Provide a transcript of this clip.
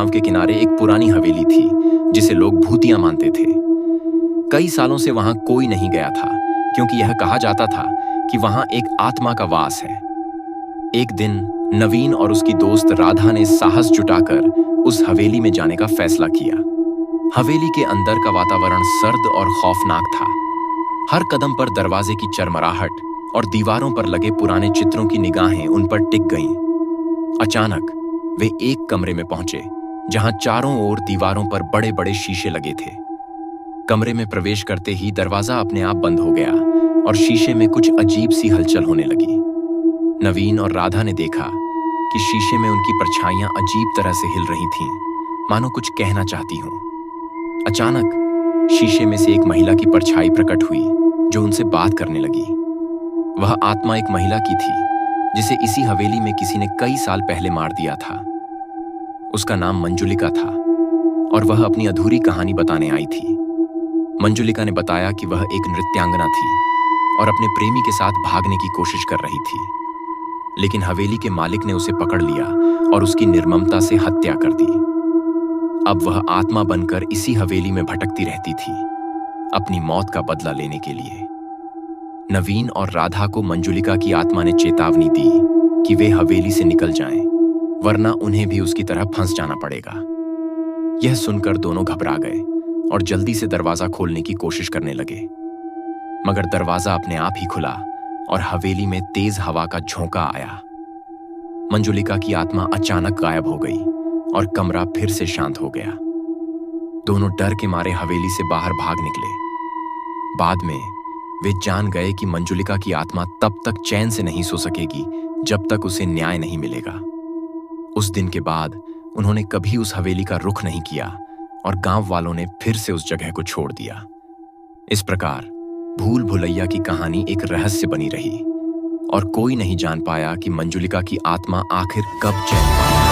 गांव के किनारे एक पुरानी हवेली थी जिसे लोग भूतिया मानते थे। कई सालों से वहां कोई नहीं गया था क्योंकि यह कहा जाता था कि वहां एक आत्मा का वास है। एक दिन नवीन और उसकी दोस्त राधा ने साहस जुटाकर उस हवेली में जाने का फैसला किया। हवेली के अंदर का वातावरण सर्द और खौफनाक था। हर कदम पर दरवाजे की चरमराहट और दीवारों पर लगे पुराने चित्रों की निगाहें उन पर टिक गईं। अचानक वे एक कमरे में पहुंचे जहां चारों ओर दीवारों पर बड़े-बड़े शीशे लगे थे। कमरे में प्रवेश करते ही दरवाजा अपने आप बंद हो गया और शीशे में कुछ अजीब सी हलचल होने लगी। नवीन और राधा ने देखा कि शीशे में उनकी परछाइयां अजीब तरह से हिल रही थीं, मानो कुछ कहना चाहती हों। अचानक शीशे में से एक महिला की परछाई प्रकट हुई जो उनसे बात करने लगी। वह आत्मा एक महिला की थी जिसे इसी हवेली में किसी ने कई साल पहले मार दिया था। उसका नाम मंजुलिका था और वह अपनी अधूरी कहानी बताने आई थी। मंजुलिका ने बताया कि वह एक नृत्यांगना थी और अपने प्रेमी के साथ भागने की कोशिश कर रही थी, लेकिन हवेली के मालिक ने उसे पकड़ लिया और उसकी निर्ममता से हत्या कर दी। अब वह आत्मा बनकर इसी हवेली में भटकती रहती थी, अपनी मौत का बदला लेने के लिए। नवीन और राधा को मंजुलिका की आत्मा ने चेतावनी दी कि वे हवेली से निकल जाएं, वरना उन्हें भी उसकी तरह फंस जाना पड़ेगा। यह सुनकर दोनों घबरा गए और जल्दी से दरवाजा खोलने की कोशिश करने लगे, मगर दरवाजा अपने आप ही खुला और हवेली में तेज हवा का झोंका आया। मंजुलिका की आत्मा अचानक गायब हो गई और कमरा फिर से शांत हो गया। दोनों डर के मारे हवेली से बाहर भाग निकले। बाद में वे जान गए कि मंजुलिका की आत्मा तब तक चैन से नहीं सो सकेगी जब तक उसे न्याय नहीं मिलेगा। उस दिन के बाद उन्होंने कभी उस हवेली का रुख नहीं किया और गांव वालों ने फिर से उस जगह को छोड़ दिया। इस प्रकार भूल भुलैया की कहानी एक रहस्य बनी रही और कोई नहीं जान पाया कि मंजुलिका की आत्मा आखिर कब चैन पाई।